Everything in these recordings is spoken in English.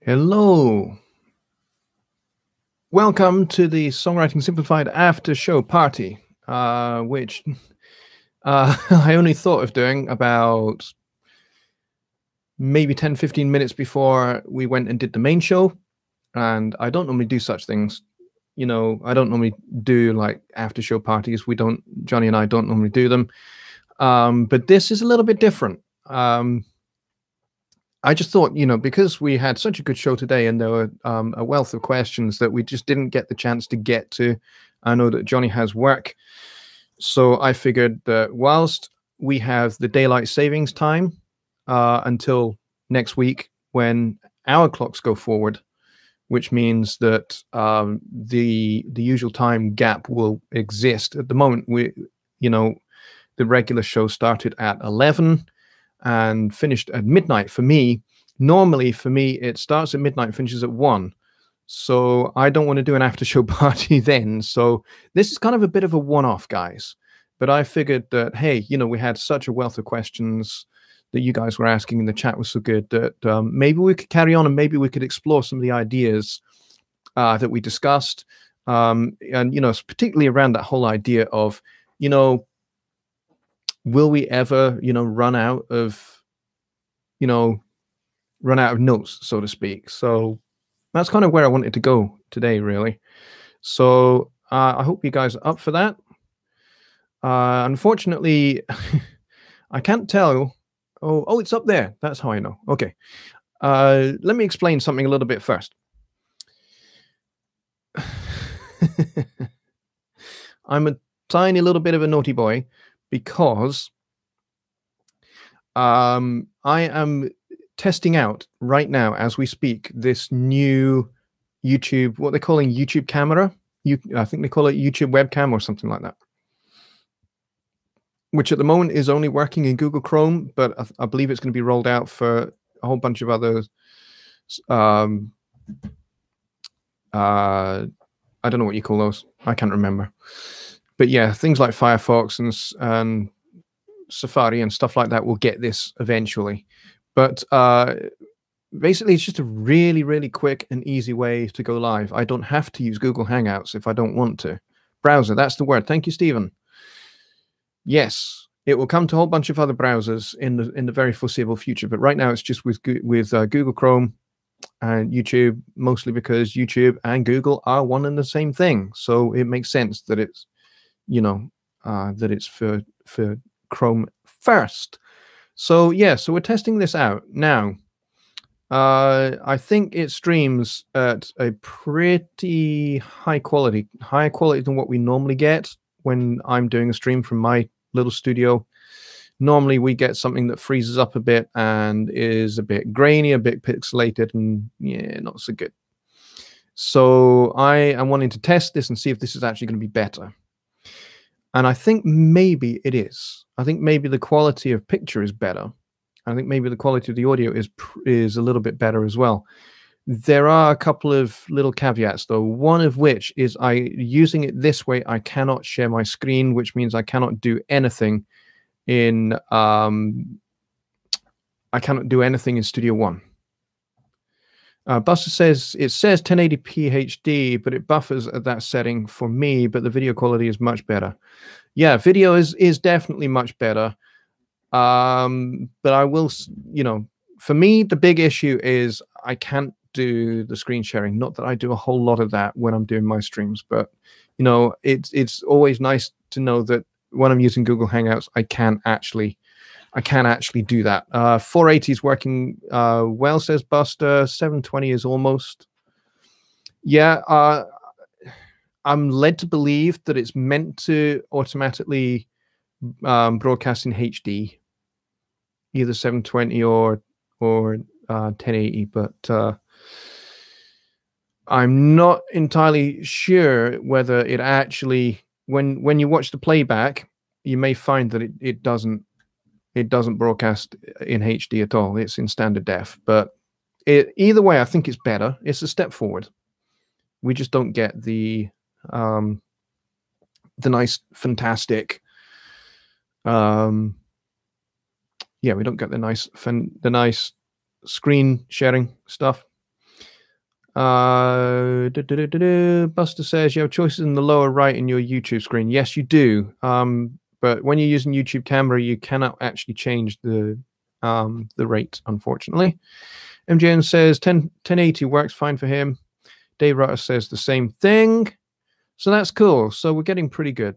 Hello. Welcome to the Songwriting Simplified after show party, which I only thought of doing about maybe 10, 15 minutes before we went and did the main show. And I don't normally do such things. You know, I don't normally do like after show parties. Johnny and I don't normally do them. But this is a little bit different. I just thought, because we had such a good show today and there were a wealth of questions that we just didn't get the chance to get to. I know that Johnny has work. So I figured that whilst we have the daylight savings time until next week when our clocks go forward, which means that the usual time gap will exist. At the moment, the regular show started at 11 and finished at midnight for me. Normally for me, it starts at midnight, finishes at 1. So I don't want to do an after show party then. So this is kind of a bit of a one-off, guys. But I figured that, hey, we had such a wealth of questions that you guys were asking, and the chat was so good that maybe we could carry on and maybe we could explore some of the ideas that we discussed. And, particularly around that whole idea of, will we ever, run out of notes, so to speak? So that's kind of where I wanted to go today, really. So I hope you guys are up for that. Unfortunately, I can't tell. Oh, it's up there. That's how I know. Okay. Let me explain something a little bit first. I'm a tiny little bit of a naughty boy because I am testing out right now as we speak this new YouTube, what they're calling YouTube camera. I think they call it YouTube webcam or something like that, which at the moment is only working in Google Chrome, but I believe it's going to be rolled out for a whole bunch of other I don't know what you call those. I can't remember. But yeah, things like Firefox and Safari and stuff like that will get this eventually. But basically, it's just a really, really quick and easy way to go live. I don't have to use Google Hangouts if I don't want to. Browser, that's the word. Thank you, Stephen. Yes, it will come to a whole bunch of other browsers in the very foreseeable future. But right now, it's just with Google Chrome and YouTube, mostly because YouTube and Google are one and the same thing. So it makes sense that it's, that it's for Chrome first. So yeah, so we're testing this out now. I think it streams at a pretty higher quality than what we normally get when I'm doing a stream from my little studio. Normally we get something that freezes up a bit and is a bit grainy, a bit pixelated, and yeah, not so good. So I am wanting to test this and see if this is actually going to be better. And I think maybe it is. I think maybe the quality of picture is better. I think maybe the quality of the audio is a little bit better as well. There are a couple of little caveats, though, one of which is using it this way, I cannot share my screen, which means I cannot do anything in Studio One. Buster says it says 1080p HD, but it buffers at that setting for me, but the video quality is much better. Yeah, video is definitely much better. But I will, for me, the big issue is I can't do the screen sharing. Not that I do a whole lot of that when I'm doing my streams, but it's always nice to know that when I'm using Google Hangouts, I can actually do that. 480 is working well, says Buster. 720 is almost. Yeah, I'm led to believe that it's meant to automatically broadcast in HD, either 720 or 1080, but I'm not entirely sure whether it actually, when you watch the playback, you may find that it doesn't broadcast in HD at all. It's in standard def, but either way, I think it's better. It's a step forward. We just don't get the nice, fantastic, we don't get the nice screen sharing stuff. Buster says you have choices in the lower right in your YouTube screen. Yes, you do. But when you're using YouTube camera, you cannot actually change the rate, unfortunately. MJN says 1080 works fine for him. Dave Rutter says the same thing. So that's cool. So we're getting pretty good.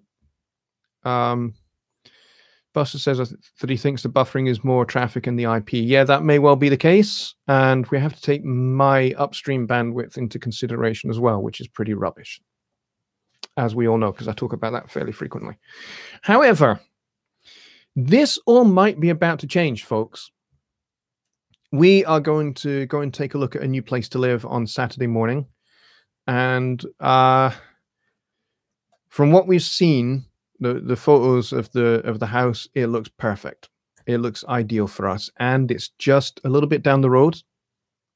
Buster says that he thinks the buffering is more traffic in the IP. Yeah, that may well be the case. And we have to take my upstream bandwidth into consideration as well, which is pretty rubbish, as we all know, because I talk about that fairly frequently. However, this all might be about to change, folks. We are going to go and take a look at a new place to live on Saturday morning. And from what we've seen, the photos of the house, it looks perfect. It looks ideal for us, and it's just a little bit down the road.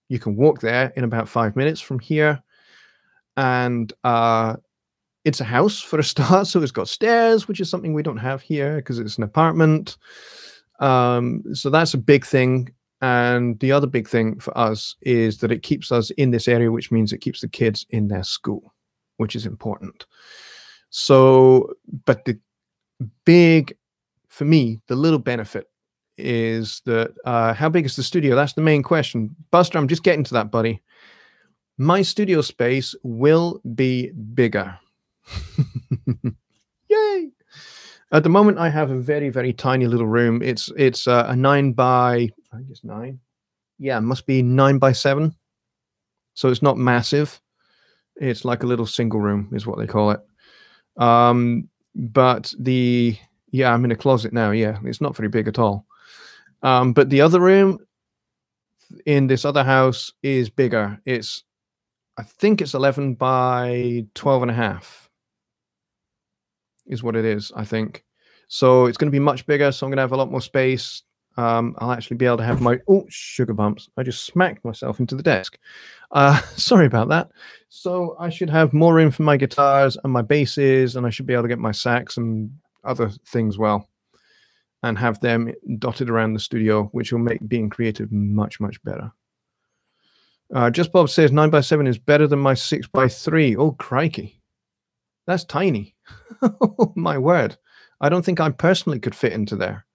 You can walk there in about 5 minutes from here, and it's a house for a start, so it's got stairs, which is something we don't have here because it's an apartment. So that's a big thing. And the other big thing for us is that it keeps us in this area, which means it keeps the kids in their school, which is important. So, but the big, for me, the little benefit is that how big is the studio? That's the main question. Buster, I'm just getting to that, buddy. My studio space will be bigger. Yay! At the moment, I have a very, very tiny little room. It's a 9 by, I think it's 9. Yeah, it must be 9 by 7. So it's not massive. It's like a little single room is what they call it. But yeah, I'm in a closet now. Yeah, it's not very big at all. But the other room in this other house is bigger. I think it's 11 by 12 and a half. Is what it is, I think. So it's going to be much bigger. So I'm going to have a lot more space. I'll actually be able to have my sugar bumps. I just smacked myself into the desk. Sorry about that. So I should have more room for my guitars and my basses, and I should be able to get my sax and other things well, and have them dotted around the studio, which will make being creative much, much better. Just Bob says 9 by 7 is better than my 6 by 3. Oh, crikey. That's tiny. Oh, my word. I don't think I personally could fit into there.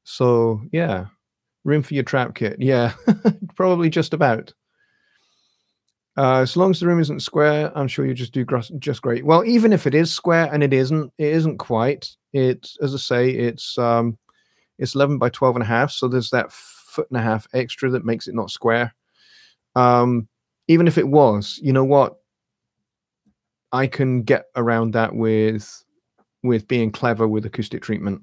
So, yeah. Room for your trap kit. Yeah, probably just about. As long as the room isn't square, I'm sure you just do just great. Well, even if it is square, and it isn't quite. It's, as I say, it's 11 by 12 and a half. So there's that 1.5 foot extra that makes it not square. Even if it was, you know what? I can get around that with being clever with acoustic treatment.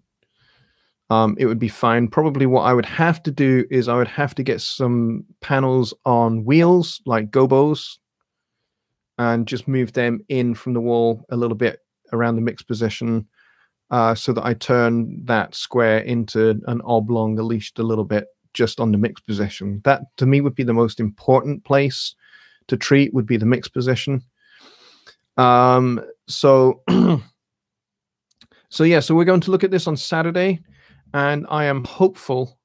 It would be fine. Probably what I would have to do is I would have to get some panels on wheels, like gobos, and just move them in from the wall a little bit around the mix position, so that I turn that square into an oblong, at least a little bit, just on the mix position. That, to me, would be the most important place to treat, would be the mix position. So yeah, so we're going to look at this on Saturday, and I am hopeful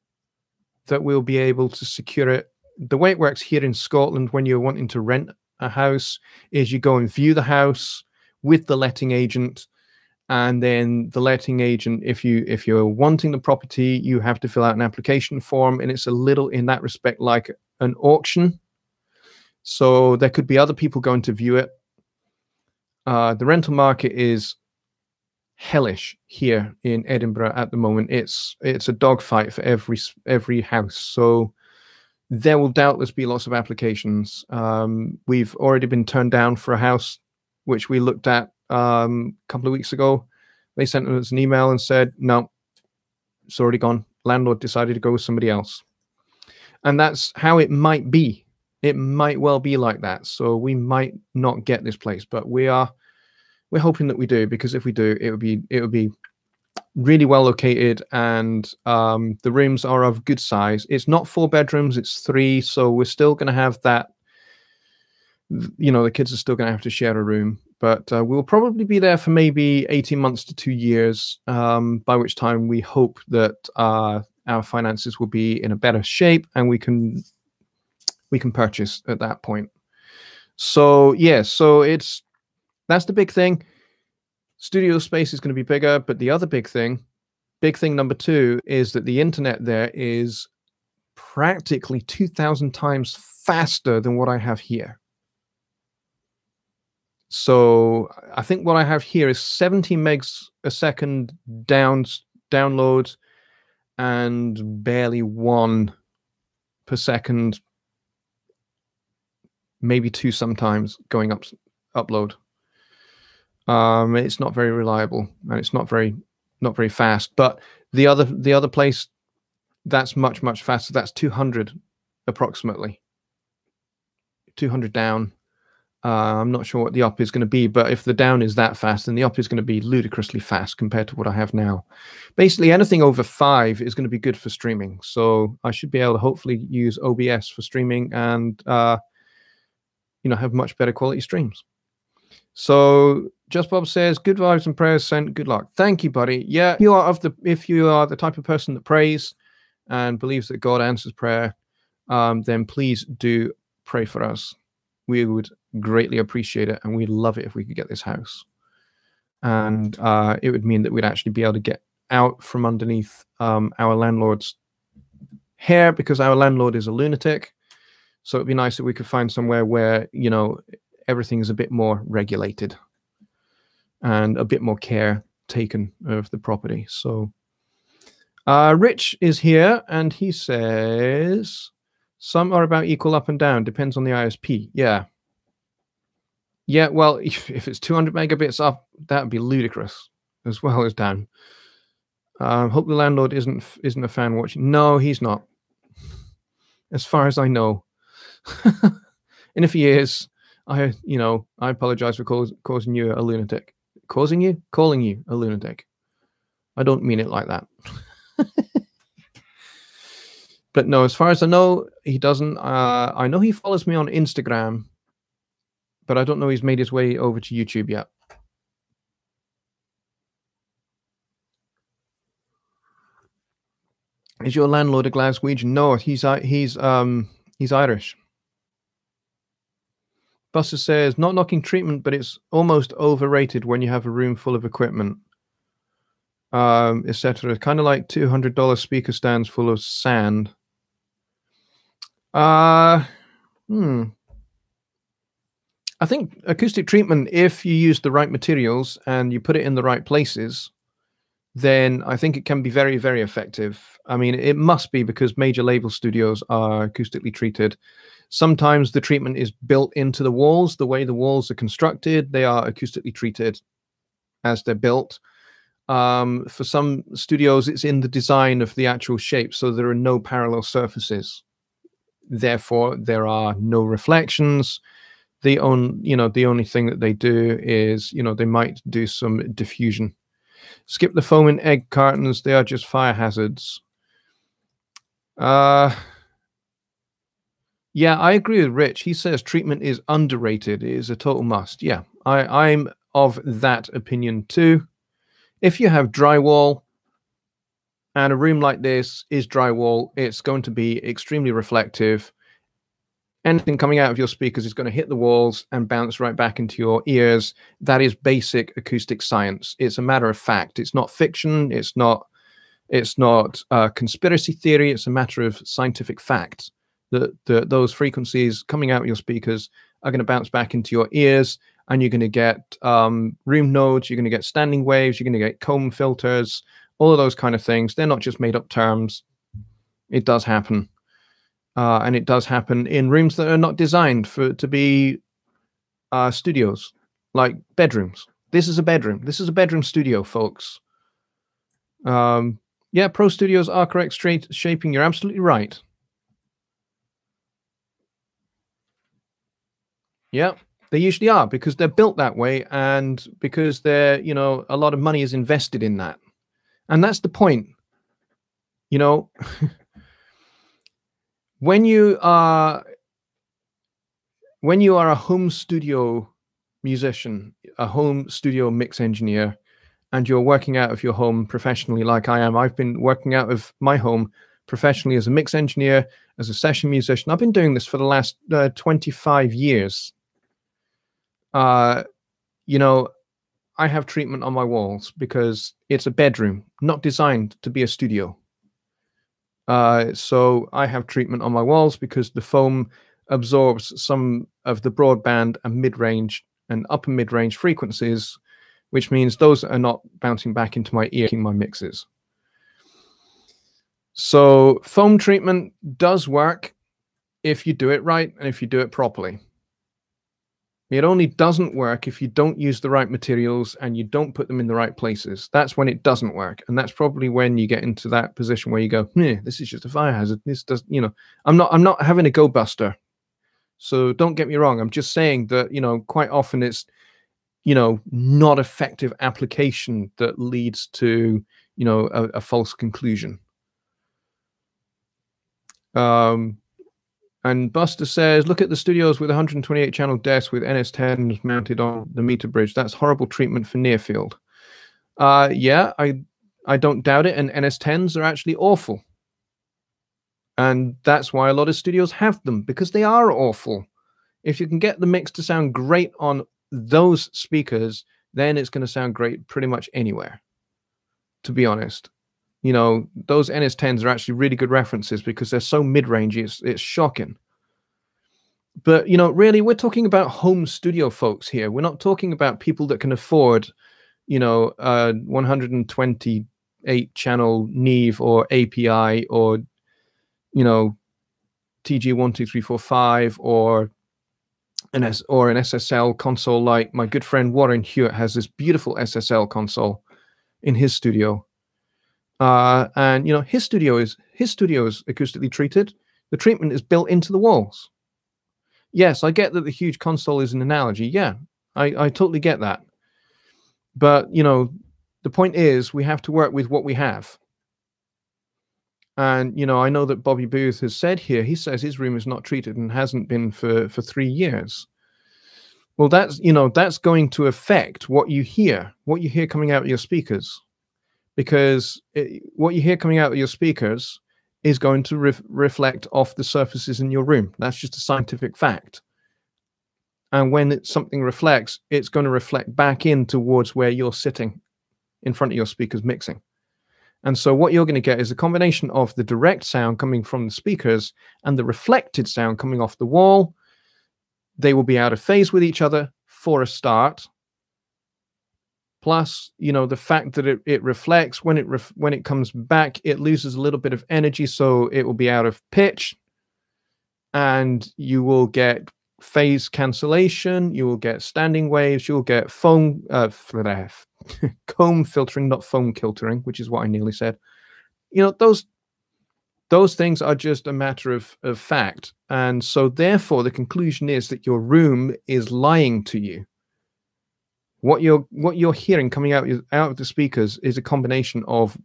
that we'll be able to secure it. The way it works here in Scotland when you're wanting to rent a house is you go and view the house with the letting agent, and then the letting agent, if you're wanting the property, you have to fill out an application form, and it's a little, in that respect, like an auction. So there could be other people going to view it. The rental market is hellish here in Edinburgh at the moment. It's a dogfight for every house. So there will doubtless be lots of applications. We've already been turned down for a house which we looked at a couple of weeks ago. They sent us an email and said, no, it's already gone. Landlord decided to go with somebody else. And that's how it might be. It might well be like that. So we might not get this place, but we're hoping that we do, because if we do, it would be really well located, and the rooms are of good size. It's not 4 bedrooms, it's 3, so we're still going to have that, you know, the kids are still going to have to share a room, but we'll probably be there for maybe 18 months to 2 years, by which time we hope that our finances will be in a better shape, and we can purchase at that point. So yeah, so that's the big thing. Studio space is going to be bigger, but the other big thing number two, is that the internet there is practically 2,000 times faster than what I have here. So I think what I have here is 70 megs a second downloads and barely 1 per second, maybe 2 sometimes going upload. It's not very reliable and it's not very fast. But the other place that's much faster. That's 200 approximately. 200 down. I'm not sure what the up is going to be, but if the down is that fast, then the up is going to be ludicrously fast compared to what I have now. Basically, anything over 5 is going to be good for streaming. So I should be able to hopefully use OBS for streaming and have much better quality streams. So Just Bob says, good vibes and prayers sent. Good luck. Thank you, buddy. Yeah, if you are the type of person that prays and believes that God answers prayer, then please do pray for us. We would greatly appreciate it, and we'd love it if we could get this house. And it would mean that we'd actually be able to get out from underneath our landlord's hair, because our landlord is a lunatic. So it'd be nice if we could find somewhere where, everything is a bit more regulated and a bit more care taken of the property. So Rich is here, and he says, some are about equal up and down, depends on the ISP. Yeah, well, if it's 200 megabits up, that would be ludicrous as well as down. Hope the landlord isn't a fan watching. No, he's not, as far as I know. And if he is, I apologize for causing you a lunatic. Calling you a lunatic. I don't mean it like that. But no, as far as I know, he doesn't. I know he follows me on Instagram, but I don't know he's made his way over to YouTube yet. Is your landlord a Glaswegian? No, he's Irish. Buster says, not knocking treatment, but it's almost overrated when you have a room full of equipment, etc. Kind of like $200 speaker stands full of sand. I think acoustic treatment, if you use the right materials and you put it in the right places, then I think it can be very, very effective. I mean, it must be, because major label studios are acoustically treated. Sometimes the treatment is built into the walls. The way the walls are constructed, they are acoustically treated as they're built. For some studios, it's in the design of the actual shape, so there are no parallel surfaces. Therefore, there are no reflections. The only thing that they do is, they might do some diffusion. Skip the foam in egg cartons. They are just fire hazards. Yeah, I agree with Rich. He says treatment is underrated. It is a total must. Yeah, I'm of that opinion too. If you have drywall, and a room like this is drywall, it's going to be extremely reflective. Anything coming out of your speakers is going to hit the walls and bounce right back into your ears. That is basic acoustic science. It's a matter of fact. It's not fiction. It's not conspiracy theory. It's a matter of scientific fact that those frequencies coming out of your speakers are going to bounce back into your ears, and you're going to get room nodes. You're going to get standing waves. You're going to get comb filters. All of those kind of things. They're not just made up terms. It does happen. And it does happen in rooms that are not designed to be studios, like bedrooms. This is a bedroom. This is a bedroom studio, folks. Yeah, pro studios are correct shaping. You're absolutely right. Yeah, they usually are, because they're built that way, and because they're, a lot of money is invested in that. And that's the point. When you are a home studio musician, a home studio mix engineer, and you're working out of your home professionally, like I am. I've been working out of my home professionally as a mix engineer, as a session musician. I've been doing this for the last 25 years. Uh, you know, I have treatment on my walls because it's a bedroom, not designed to be a studio. So I have treatment on my walls because the foam absorbs some of the broadband and mid-range and upper mid-range frequencies, which means those are not bouncing back into my ear, my mixes. So foam treatment does work if you do it right and if you do it properly. It only doesn't work if you don't use the right materials and you don't put them in the right places. That's when it doesn't work. And that's probably when you get into that position where you go, this is just a fire hazard. This does, I'm not having a go buster. So don't get me wrong. I'm just saying that, quite often it's, not effective application that leads to, a false conclusion. And Buster says, look at the studios with 128 channel desks with NS10s mounted on the meter bridge. That's horrible treatment for near field. Yeah, I don't doubt it. And NS10s are actually awful. And that's why a lot of studios have them, because they are awful. If you can get the mix to sound great on those speakers, then it's going to sound great pretty much anywhere, to be honest. Those NS10s are actually really good references because they're so mid-range, it's shocking. But, really, we're talking about home studio folks here. We're not talking about people that can afford, a 128 channel Neve or API or, TG12345 or an SSL console like my good friend Warren Hewitt has this beautiful SSL console in his studio. And his studio is acoustically treated. The treatment is built into the walls. Yes, I get that the huge console is an analogy. Yeah, I totally get that. But the point is we have to work with what we have. And I know that Bobby Booth has said here, he says his room is not treated and hasn't been for 3 years. Well, that's going to affect what you hear coming out of your speakers. Because what you hear coming out of your speakers is going to reflect off the surfaces in your room. That's just a scientific fact. And when something reflects, it's going to reflect back in towards where you're sitting in front of your speakers mixing. And so what you're going to get is a combination of the direct sound coming from the speakers and the reflected sound coming off the wall. They will be out of phase with each other for a start. Plus, the fact that it reflects when it comes back, it loses a little bit of energy, so it will be out of pitch, and you will get phase cancellation. You will get standing waves. You will get comb filtering, not foam kiltering, which is what I nearly said. Those things are just a matter of fact, and so therefore the conclusion is that your room is lying to you. What you're hearing coming out of the speakers is a combination of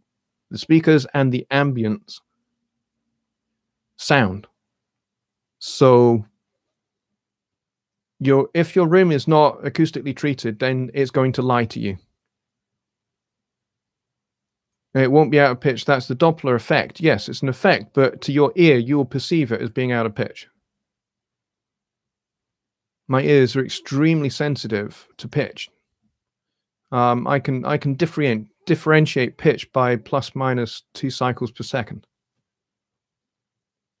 the speakers and the ambient sound. So if your room is not acoustically treated, then it's going to lie to you. It won't be out of pitch. That's the Doppler effect. Yes, it's an effect, but to your ear, you will perceive it as being out of pitch. My ears are extremely sensitive to pitch. I can differentiate pitch by plus minus 2 cycles per second.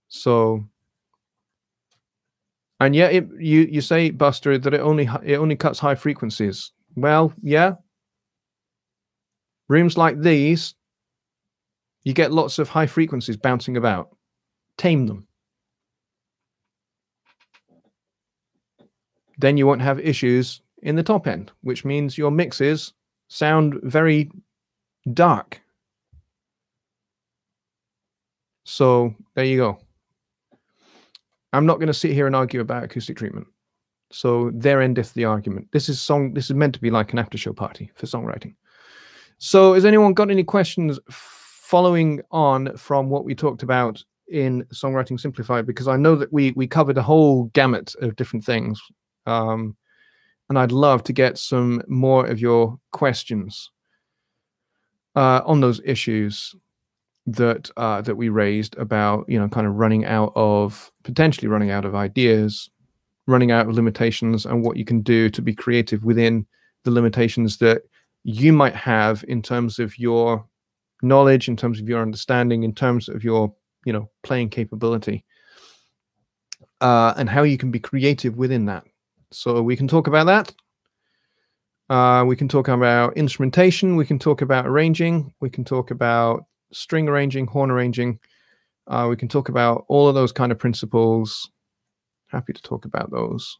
So, and yet you say, Buster, that it only cuts high frequencies. Well, yeah. Rooms like these, you get lots of high frequencies bouncing about. Tame them. Then you won't have issues in the top end, which means your mixes sound very dark. So there you go. I'm not going to sit here and argue about acoustic treatment. So there endeth the argument. This is meant to be like an after show party for songwriting. So has anyone got any questions following on from what we talked about in Songwriting Simplified? Because I know that we covered a whole gamut of different things. And I'd love to get some more of your questions on those issues that we raised about, kind of potentially running out of ideas, running out of limitations and what you can do to be creative within the limitations that you might have in terms of your knowledge, in terms of your understanding, in terms of your, playing capability, and how you can be creative within that. So we can talk about that. We can talk about instrumentation. We can talk about arranging. We can talk about string arranging, horn arranging. We can talk about all of those kind of principles. Happy to talk about those.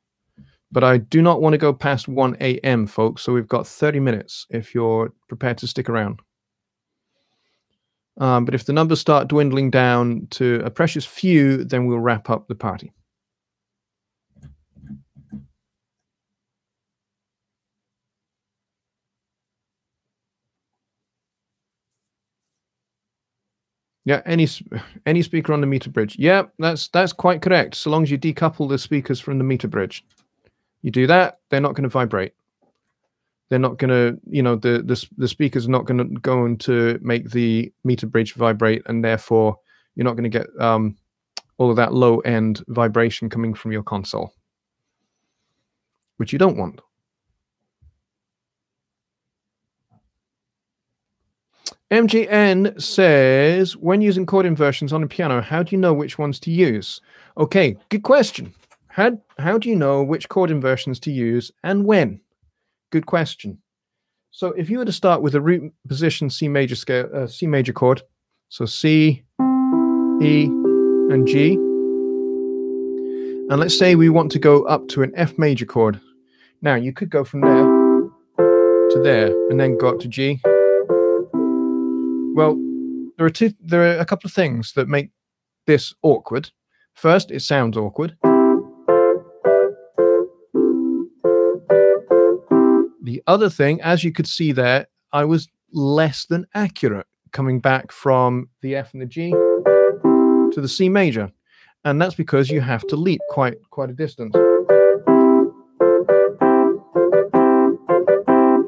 But I do not want to go past 1 a.m., folks. So we've got 30 minutes if you're prepared to stick around. But if the numbers start dwindling down to a precious few, then we'll wrap up the party. Yeah, any speaker on the meter bridge. Yeah, that's quite correct. So long as you decouple the speakers from the meter bridge. You do that, they're not going to vibrate. They're not going to, the speaker's not going to make the meter bridge vibrate, and therefore you're not going to get all of that low end vibration coming from your console, which you don't want. MGN says, when using chord inversions on a piano, how do you know which ones to use? Okay, good question. How do you know which chord inversions to use and when? Good question. So if you were to start with a root position C major scale, C major chord, so C, E, and G, and let's say we want to go up to an F major chord. Now you could go from there to there and then go up to G. Well, there are a couple of things that make this awkward. First, it sounds awkward. The other thing, as you could see there, I was less than accurate coming back from the F and the G to the C major. And that's because you have to leap quite a distance.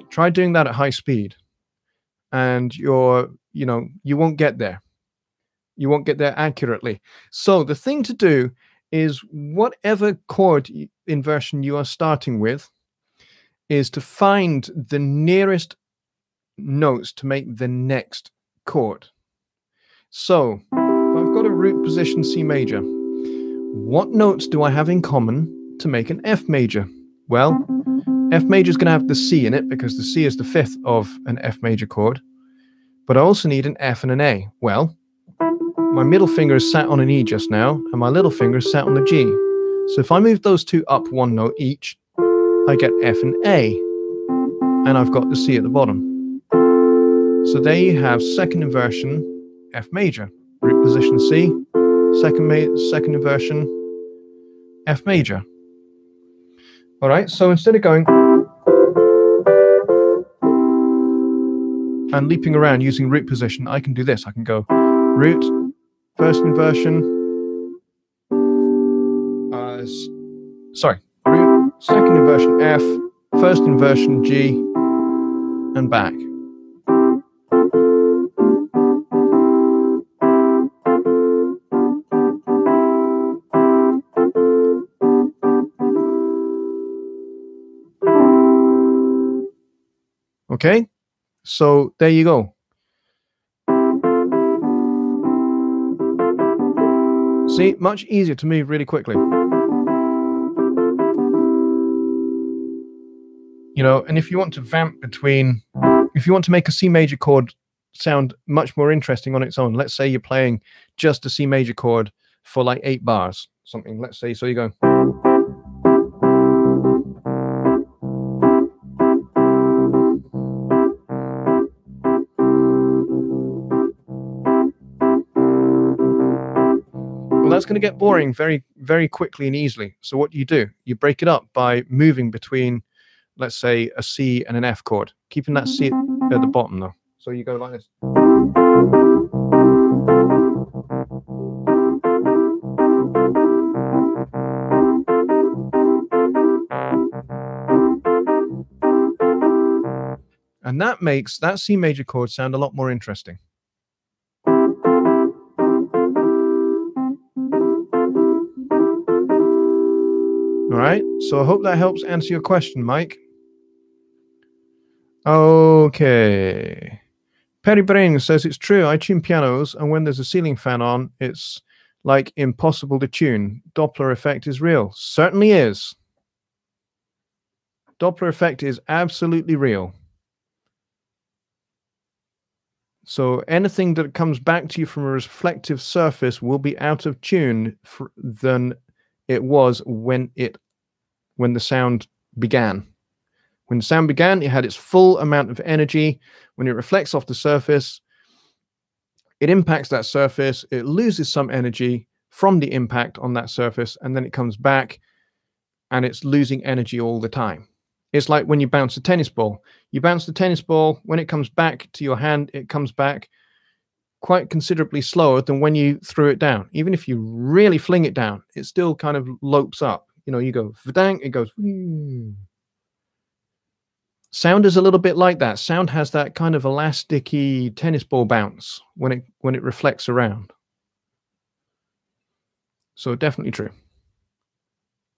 Try doing that at high speed, and you won't get there. You won't get there accurately. So the thing to do is, whatever chord inversion you are starting with, is to find the nearest notes to make the next chord. So if I've got a root position C major, what notes do I have in common to make an F major? Well, F major is going to have the C in it because the C is the fifth of an F major chord. But I also need an F and an A. Well, my middle finger is sat on an E just now, and my little finger is sat on the G. So if I move those two up one note each, I get F and A, and I've got the C at the bottom. So there you have second inversion F major, root position C, second inversion F major. All right, so instead of going and leaping around using root position, I can do this. I can go root, first inversion, root, second inversion F, first inversion G, and back. Okay, so there you go. See, much easier to move really quickly. And if you want to vamp if you want to make a C major chord sound much more interesting on its own, let's say you're playing just a C major chord for like 8 bars, something, let's say, so you go. Well, that's going to get boring very, very quickly and easily. So what do? You break it up by moving between, let's say, a C and an F chord, keeping that C at the bottom though. So you go like this. And that makes that C major chord sound a lot more interesting. All right. So I hope that helps answer your question, Mike. Okay. Perry Brain says it's true. I tune pianos, and when there's a ceiling fan on, it's like impossible to tune. Doppler effect is real. Certainly is. Doppler effect is absolutely real. So anything that comes back to you from a reflective surface will be out of tune than it was when the sound began. When the sound began, it had its full amount of energy. When it reflects off the surface, it impacts that surface. It loses some energy from the impact on that surface, and then it comes back, and it's losing energy all the time. It's like when you bounce a tennis ball. You bounce the tennis ball, when it comes back to your hand, it comes back quite considerably slower than when you threw it down. Even if you really fling it down, it still kind of lopes up. You know, you go vdang, it goes. Sound is a little bit like that. Sound has that kind of elasticy tennis ball bounce when it reflects around. So definitely true.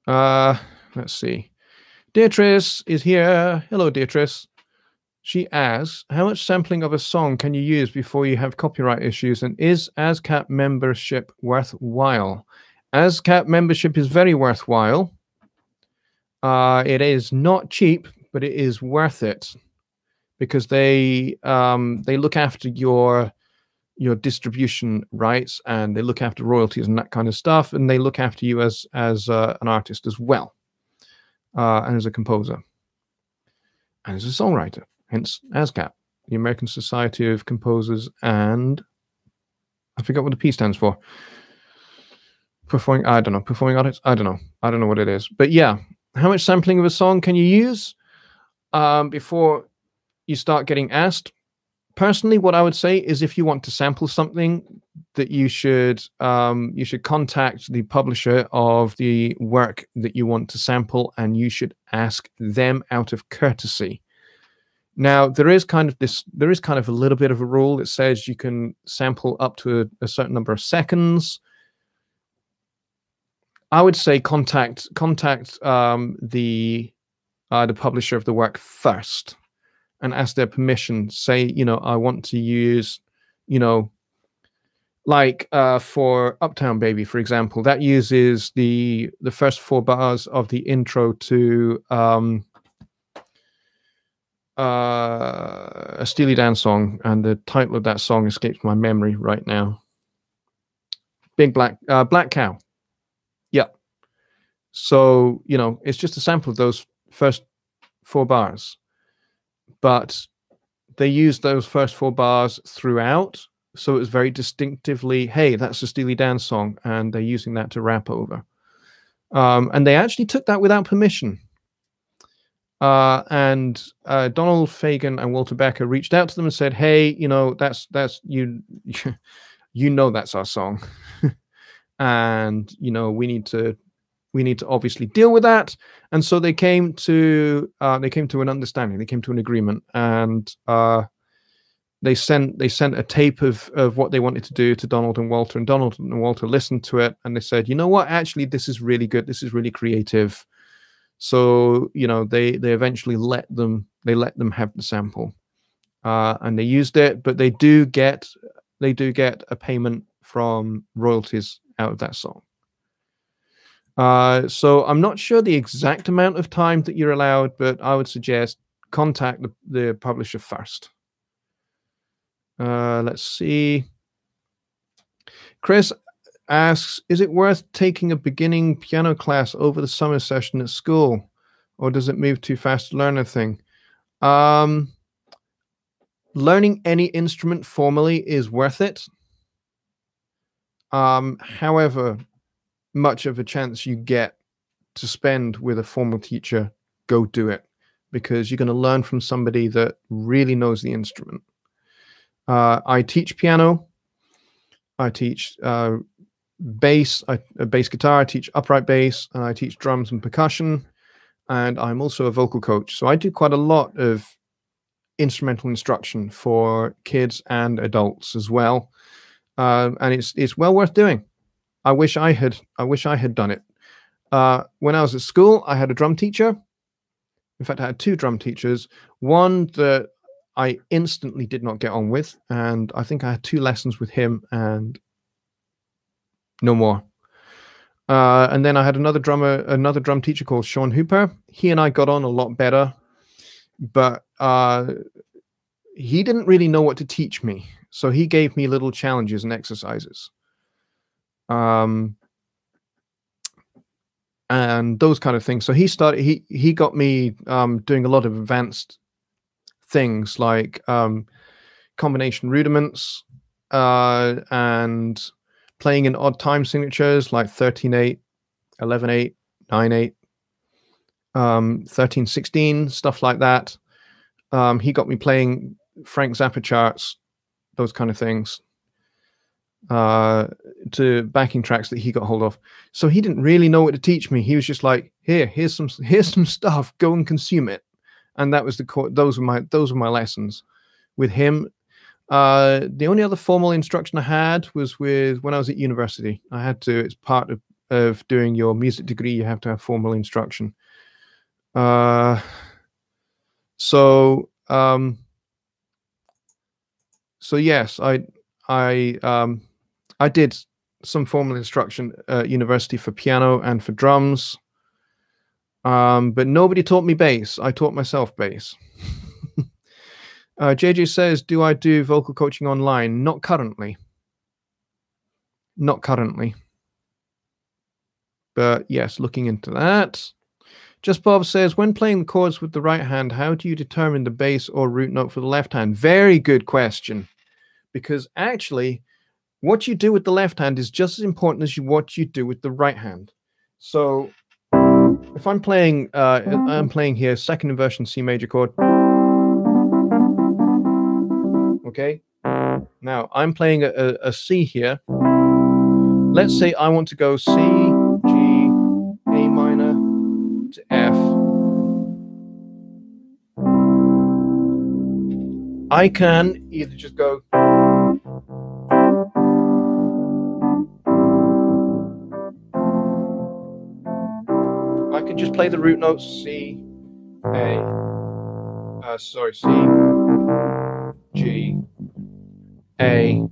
Let's see. Beatrice is here. Hello, Beatrice. She asks, how much sampling of a song can you use before you have copyright issues? And is ASCAP membership worthwhile? ASCAP membership is very worthwhile. It is not cheap, but it is worth it because they look after your distribution rights, and they look after royalties and that kind of stuff, and they look after you as an artist as well, and as a composer and as a songwriter. Hence ASCAP, the American Society of Composers, and I forgot what the P stands for. Performing artists. I don't know what it is. But yeah, how much sampling of a song can you use before you start getting asked? Personally, what I would say is if you want to sample something, that you should contact the publisher of the work that you want to sample, and you should ask them out of courtesy. Now, there is kind of a little bit of a rule that says you can sample up to a certain number of seconds. I would say contact the publisher of the work first and ask their permission. Say, I want to use, like for Uptown Baby, for example, that uses the first 4 bars of the intro to a Steely Dan song, and the title of that song escapes my memory right now. Big Black Cow. Yeah. So, it's just a sample of those first 4 bars. But they used those first 4 bars throughout, so it was very distinctively, hey, that's a Steely Dan song, and they're using that to rap over. And they actually took that without permission. And Donald Fagen and Walter Becker reached out to them and said, hey, that's you that's our song. And we need to obviously deal with that. And so they came to an understanding. They came to an agreement, and they sent a tape of what they wanted to do to Donald and Walter, and Donald and Walter listened to it, and they said, you know what, actually this is really good, this is really creative. So they eventually let them have the sample, and they used it, but they do get a payment from royalties out of that song. So I'm not sure the exact amount of time that you're allowed, but I would suggest contact the publisher first. Let's see. Chris asks, is it worth taking a beginning piano class over the summer session at school, or does it move too fast to learn a thing? Learning any instrument formally is worth it. However much of a chance you get to spend with a formal teacher, go do it, because you're going to learn from somebody that really knows the instrument. I teach piano. I teach bass, bass guitar. I teach upright bass, and I teach drums and percussion. And I'm also a vocal coach. So I do quite a lot of instrumental instruction for kids and adults as well. And it's well worth doing. I wish I had done it. When I was at school, I had a drum teacher. In fact, I had 2 drum teachers. One that I instantly did not get on with, and I think I had 2 lessons with him and no more. And then I had another drum teacher called Sean Hooper. He and I got on a lot better, but he didn't really know what to teach me. So he gave me little challenges and exercises. And those kind of things. So he got me doing a lot of advanced things like combination rudiments and playing in odd time signatures like 13/8, 11/8, 9/8, 13/16, stuff like that. He got me playing Frank Zappa charts, those kind of things, to backing tracks that he got hold of. So he didn't really know what to teach me. He was just like, here's some stuff, go and consume it. And that was those were my lessons with him. The only other formal instruction I had was when I was at university. I had to, it's part of doing your music degree, you have to have formal instruction. So yes, I did some formal instruction at university for piano and for drums. But nobody taught me bass. I taught myself bass. JJ says, do I do vocal coaching online? Not currently. Not currently. But yes, looking into that. Just Bob says, when playing the chords with the right hand, how do you determine the bass or root note for the left hand? Very good question. Because actually, what you do with the left hand is just as important as what you do with the right hand. So if I'm playing here, second inversion C major chord. Okay. Now I'm playing a C here. Let's say I want to go C, G, A minor to F. I can either just go I can just play the root notes C, C, G, A,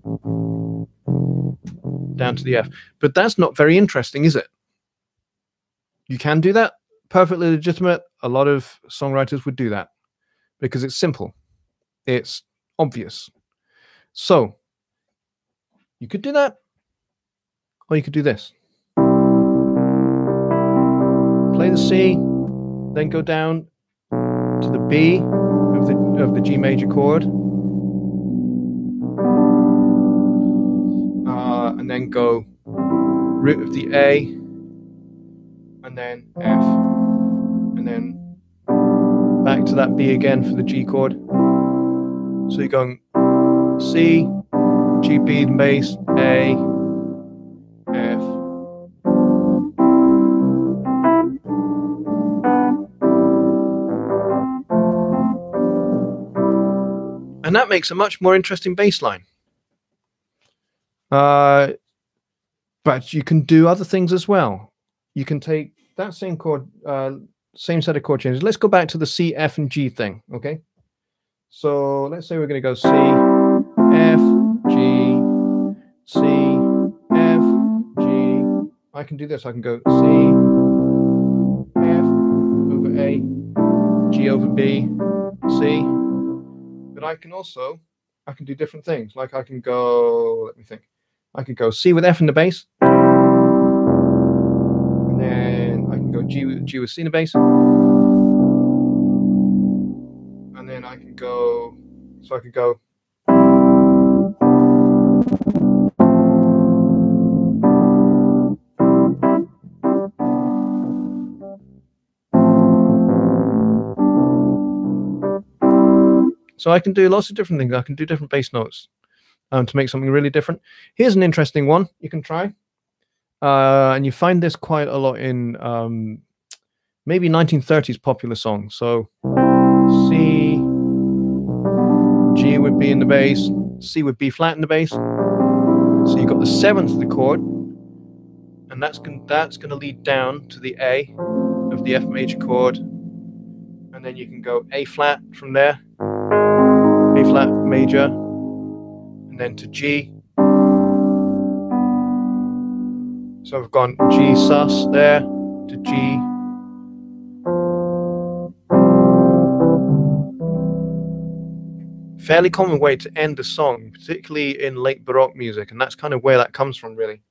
down to the F. But that's not very interesting, is it? You can do that. Perfectly legitimate. A lot of songwriters would do that because it's simple. It's obvious. So you could do that, or you could do this. Play the C, then go down to the B of the G major chord, and then go root of the A, and then F, and then back to that B again for the G chord. So you're going C, G, B, bass, A, F. And that makes a much more interesting bass line. But you can do other things as well. You can take that same chord, same set of chord changes. Let's go back to the C, F, and G thing, okay? So let's say we're going to go C, F, G, C, F, G. I can do this. I can go C, F over A, G over B, C. But I can do different things. Like I can go, let me think. I could go C with F in the bass. And then I can go G with C in the bass. And then I can go, so I could go. So I can do lots of different things. I can do different bass notes to make something really different. Here's an interesting one you can try. And you find this quite a lot in maybe 1930s popular songs. So C, G would be in the bass, C would B flat in the bass. So you've got the 7th of the chord, and that's gonna lead down to the A of the F major chord, and then you can go A flat from there, A flat major, and then to G. So I've gone G sus there to G. Fairly common way to end a song, particularly in late Baroque music, and that's kind of where that comes from, really.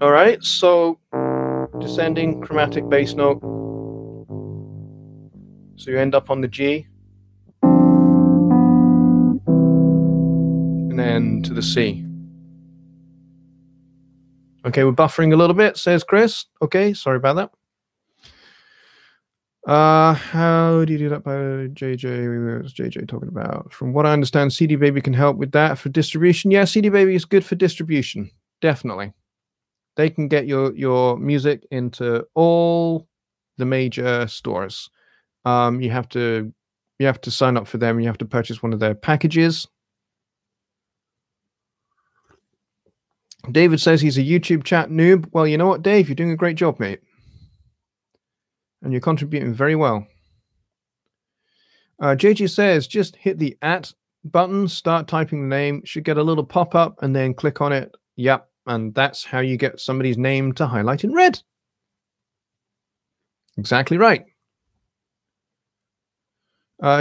All right, so descending chromatic bass note. So you end up on the G, and then to the C. Okay, we're buffering a little bit, says Chris. Okay, sorry about that. How do you do that by JJ? What was JJ talking about? From what I understand, CD Baby can help with that for distribution. Yeah, CD Baby is good for distribution, definitely. They can get your music into all the major stores. You have to sign up for them. You have to purchase one of their packages. David says he's a YouTube chat noob. Well, you know what, Dave? You're doing a great job, mate. And you're contributing very well. JG says, just hit the @ button, start typing the name, should get a little pop-up, and then click on it. Yep, and that's how you get somebody's name to highlight in red. Exactly right.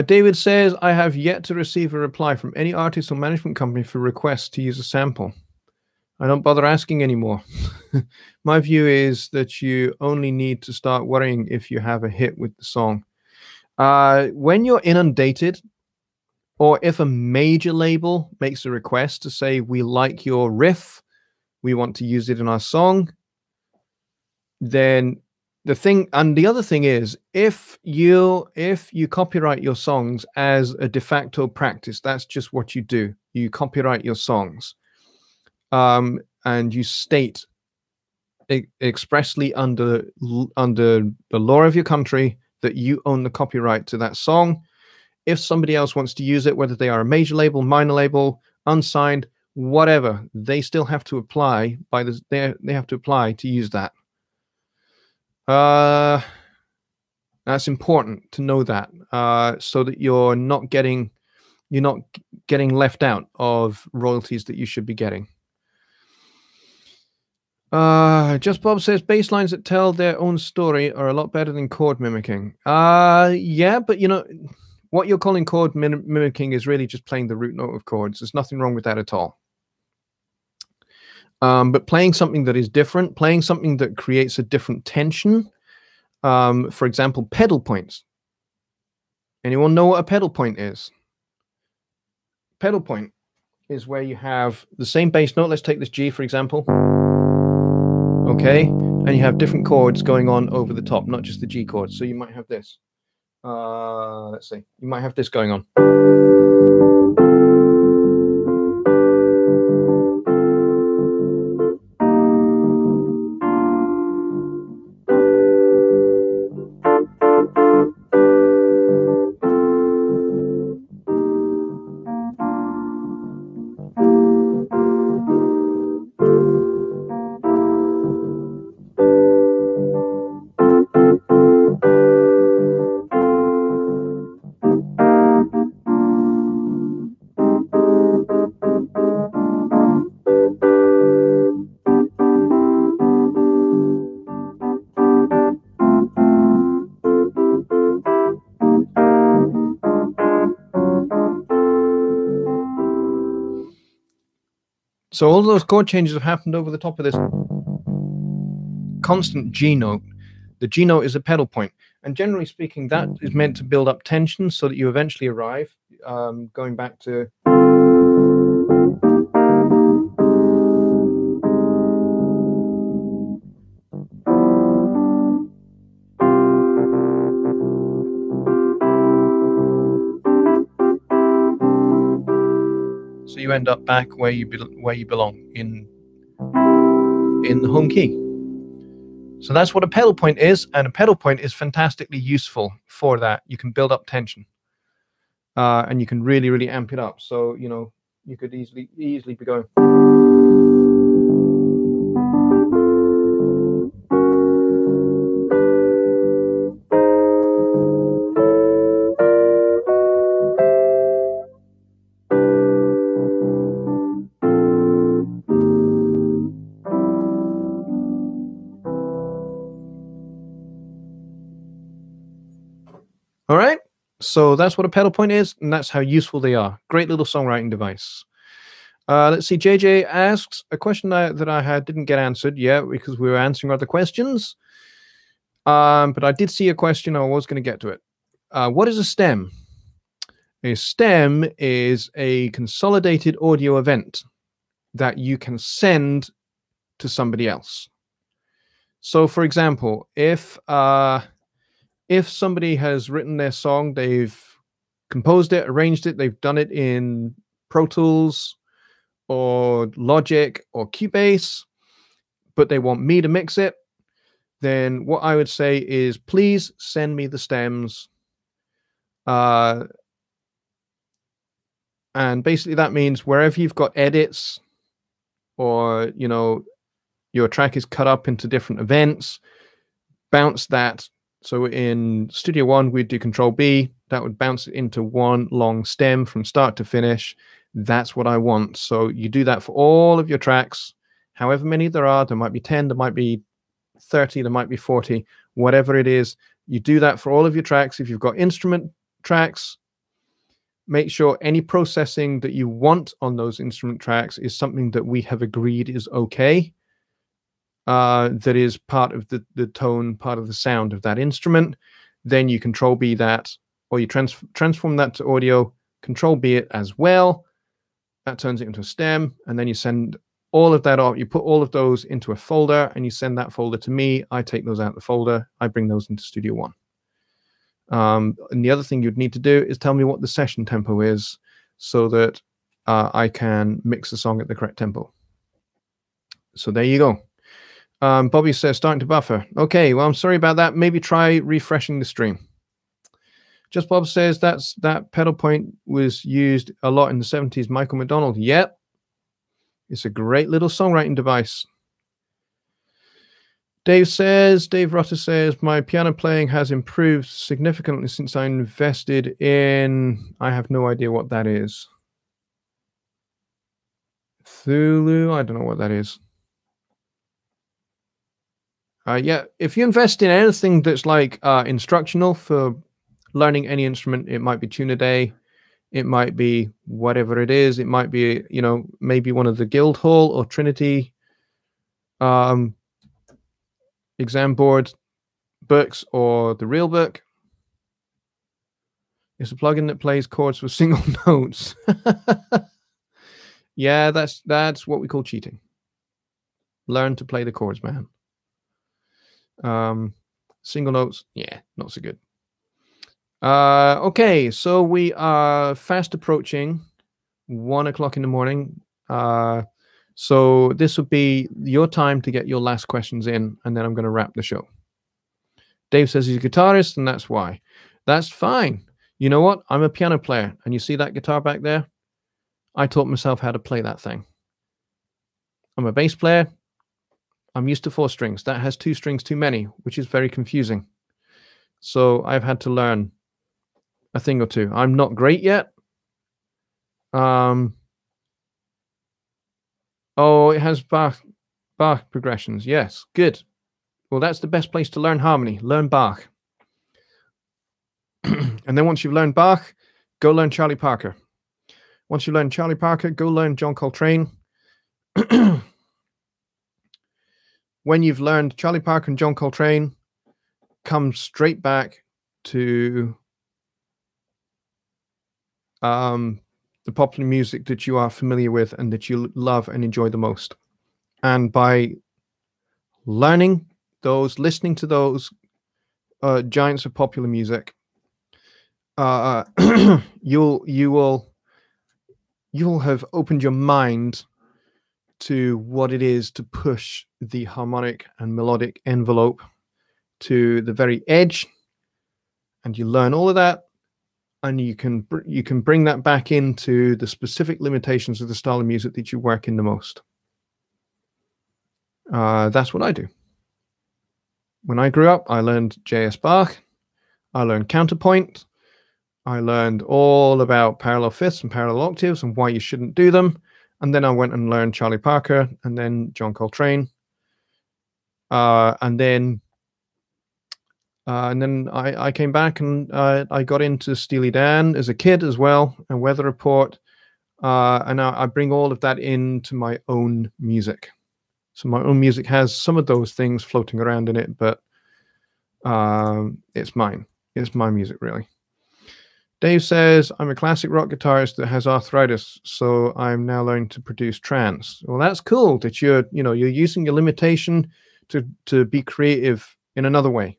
David says, I have yet to receive a reply from any artist or management company for requests to use a sample. I don't bother asking anymore. My view is that you only need to start worrying if you have a hit with the song. When you're inundated, or if a major label makes a request to say, we like your riff, we want to use it in our song, then the other thing is, if you copyright your songs as a de facto practice, that's just what you do. You copyright your songs. And you state expressly under the law of your country that you own the copyright to that song. If somebody else wants to use it, whether they are a major label, minor label, unsigned, whatever, they still have to apply they have to apply to use that. That's important to know that, so that you're not getting left out of royalties that you should be getting. Just Bob says bass lines that tell their own story are a lot better than chord mimicking. Yeah, but what you're calling chord mimicking is really just playing the root note of chords. There's nothing wrong with that at all. But playing something that is different, playing something that creates a different tension, for example, pedal points. Anyone know what a pedal point is? Pedal point is where you have the same bass note. Let's take this G, for example. Okay, and you have different chords going on over the top, not just the G chord. So you might have this. Let's see. You might have this going on. So all those chord changes have happened over the top of this constant G note. The G note is a pedal point, and generally speaking, that is meant to build up tension so that you eventually arrive, going back to. So you end up back where you belong in the home key. So that's what a pedal point is, and a pedal point is fantastically useful for that. You can build up tension, and you can really, really amp it up. So, you know, you could easily be going. All right. So that's what a pedal point is, and that's how useful they are. Great little songwriting device. Let's see. JJ asks a question that I had didn't get answered yet because we were answering other questions. But I did see a question. I was going to get to it. What is a stem? A stem is a consolidated audio event that you can send to somebody else. So, for example, if somebody has written their song, they've composed it, arranged it, they've done it in Pro Tools or Logic or Cubase, but they want me to mix it, then what I would say is, please send me the stems. And basically that means wherever you've got edits or, you know, your track is cut up into different events, bounce that. So in Studio One, we'd do Control B. That would bounce it into one long stem from start to finish. That's what I want. So you do that for all of your tracks, however many there are. There might be 10, there might be 30, there might be 40, whatever it is. You do that for all of your tracks. If you've got instrument tracks, make sure any processing that you want on those instrument tracks is something that we have agreed is okay. That is part of the tone, part of the sound of that instrument. Then you Control B that, or you transform that to audio, Control B it as well. That turns it into a stem, and then you send all of that off. You put all of those into a folder, and you send that folder to me. I take those out of the folder. I bring those into Studio One. And the other thing you'd need to do is tell me what the session tempo is, so that I can mix the song at the correct tempo. So there you go. Bobby says, starting to buffer. Okay, well, I'm sorry about that. Maybe try refreshing the stream. Just Bob says that pedal point was used a lot in the 70s. Michael McDonald. Yep. It's a great little songwriting device. Dave Rutter says, my piano playing has improved significantly since I invested in, I have no idea what that is. Thulu, I don't know what that is. Yeah, if you invest in anything that's like instructional for learning any instrument, it might be Tune a Day, it might be whatever it is, it might be, you know, maybe one of the Guildhall or Trinity exam board books or the real book. It's a plugin that plays chords with single notes. Yeah, that's what we call cheating. Learn to play the chords, man. Single notes, yeah, not so good. Okay, so we are fast approaching 1 o'clock in the morning. So this would be your time to get your last questions in, and then I'm going to wrap the show. Dave says he's a guitarist, and that's why. That's fine. You know what? I'm a piano player, and you see that guitar back there? I taught myself how to play that thing. I'm a bass player. I'm used to 4 strings. That has 2 strings too many, which is very confusing. So I've had to learn a thing or two. I'm not great yet. Oh, it has Bach progressions. Yes, good. Well, that's the best place to learn harmony. Learn Bach. And then once you've learned Bach, go learn Charlie Parker. Once you learn Charlie Parker, go learn John Coltrane. When you've learned Charlie Parker and John Coltrane, come straight back to the popular music that you are familiar with and that you love and enjoy the most. And by learning those, listening to those giants of popular music, you'll have opened your mind to what it is to push the harmonic and melodic envelope to the very edge, and you learn all of that, and you can bring that back into the specific limitations of the style of music that you work in the most. That's what I do. When I grew up, I learned J.S. Bach, I learned counterpoint, I learned all about parallel fifths and parallel octaves and why you shouldn't do them. And then I went and learned Charlie Parker and then John Coltrane. And then I came back and I got into Steely Dan as a kid as well, and Weather Report. And I bring all of that into my own music. So my own music has some of those things floating around in it, but it's mine. It's my music, really. Dave says, I'm a classic rock guitarist that has arthritis, so I'm now learning to produce trance. Well, that's cool that you're using your limitation to be creative in another way.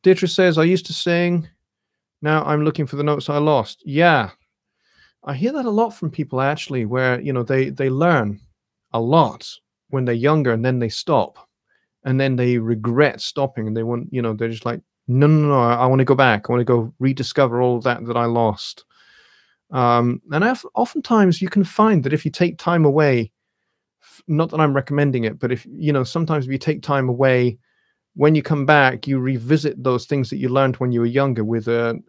Dietrich says, I used to sing. Now I'm looking for the notes I lost. Yeah, I hear that a lot from people, actually, where, they learn a lot when they're younger and then they stop. And then they regret stopping and they want, they're just like, no, I want to go back. I want to go rediscover all that I lost. And oftentimes you can find that if you take time away, not that I'm recommending it, but if, sometimes if you take time away, when you come back, you revisit those things that you learned when you were younger with a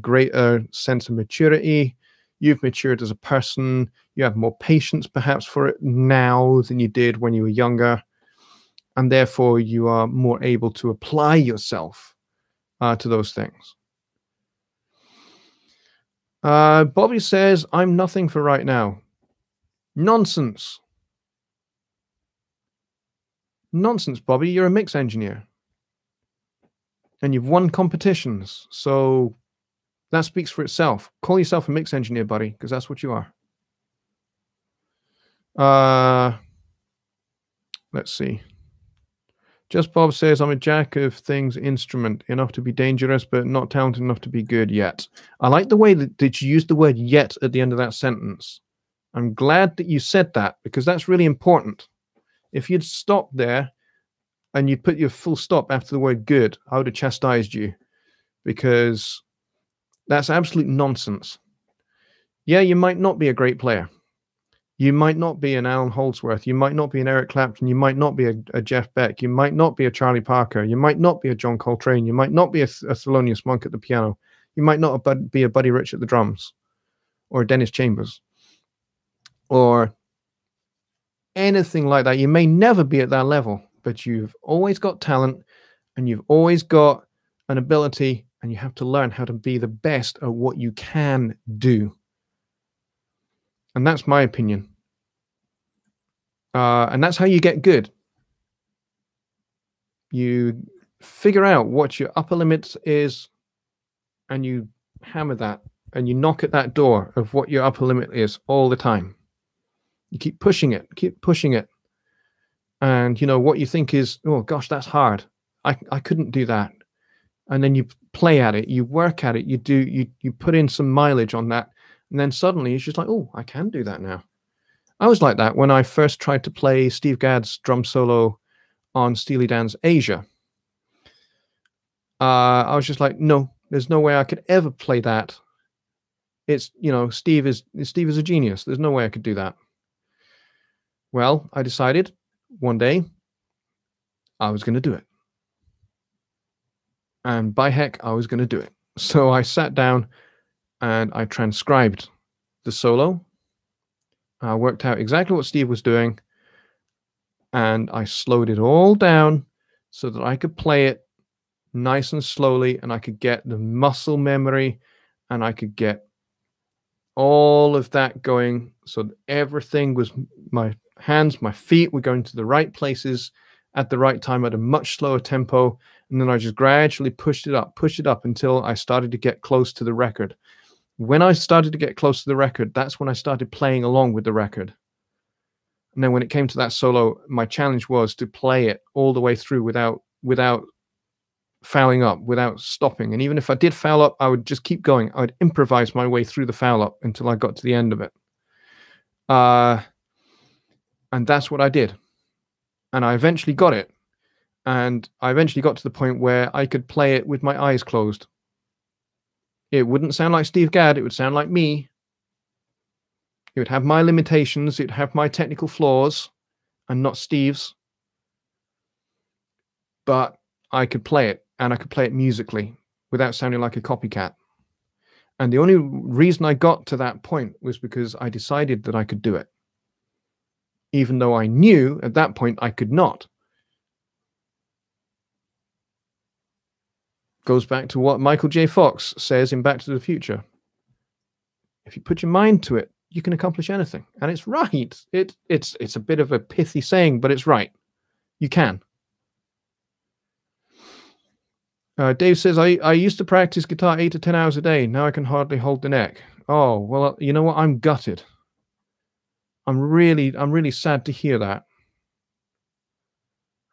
greater sense of maturity. You've matured as a person. You have more patience perhaps for it now than you did when you were younger. And therefore you are more able to apply yourself to those things. Bobby says, I'm nothing for right now. Nonsense. Nonsense, Bobby. You're a mix engineer. And you've won competitions. So that speaks for itself. Call yourself a mix engineer, buddy, because that's what you are. Let's see. Just Bob says, I'm a jack of things instrument, enough to be dangerous, but not talented enough to be good yet. I like the way that you used the word yet at the end of that sentence. I'm glad that you said that, because that's really important. If you'd stopped there and you'd put your full stop after the word good, I would have chastised you, because that's absolute nonsense. Yeah, you might not be a great player. You might not be an Alan Holdsworth. You might not be an Eric Clapton. You might not be a Jeff Beck. You might not be a Charlie Parker. You might not be a John Coltrane. You might not be a Thelonious Monk at the piano. You might not be a Buddy Rich at the drums, or Dennis Chambers, or anything like that. You may never be at that level, but you've always got talent, and you've always got an ability, and you have to learn how to be the best at what you can do. And that's my opinion. And that's how you get good. You figure out what your upper limit is, and you hammer that, and you knock at that door of what your upper limit is all the time. You keep pushing it. And, what you think is, oh, gosh, that's hard. I couldn't do that. And then you play at it. You work at it. You put in some mileage on that. And then suddenly it's just like, oh, I can do that now. I was like that when I first tried to play Steve Gadd's drum solo on Steely Dan's Asia. I was just like, no, there's no way I could ever play that. It's, Steve is a genius. There's no way I could do that. Well, I decided one day I was going to do it. And by heck, I was going to do it. So I sat down and I transcribed the solo. I worked out exactly what Steve was doing, and I slowed it all down so that I could play it nice and slowly, and I could get the muscle memory, and I could get all of that going, so that everything was, my hands, my feet were going to the right places at the right time at a much slower tempo. And then I just gradually pushed it up until I started to get close to the record. When I started to get close to the record, that's when I started playing along with the record. And then when it came to that solo, my challenge was to play it all the way through without fouling up, without stopping. And even if I did foul up, I would just keep going. I would improvise my way through the foul up until I got to the end of it. And that's what I did. And I eventually got it. And I eventually got to the point where I could play it with my eyes closed. It wouldn't sound like Steve Gadd. It would sound like me. It would have my limitations. It would have my technical flaws and not Steve's. But I could play it, and I could play it musically without sounding like a copycat. And the only reason I got to that point was because I decided that I could do it, even though I knew at that point I could not. Goes back to what Michael J. Fox says in Back to the Future. If you put your mind to it, you can accomplish anything. And it's right. It's a bit of a pithy saying, but it's right. You can. Dave says, I used to practice guitar 8 to 10 hours a day. Now I can hardly hold the neck. Oh, well, you know what? I'm gutted. I'm really sad to hear that.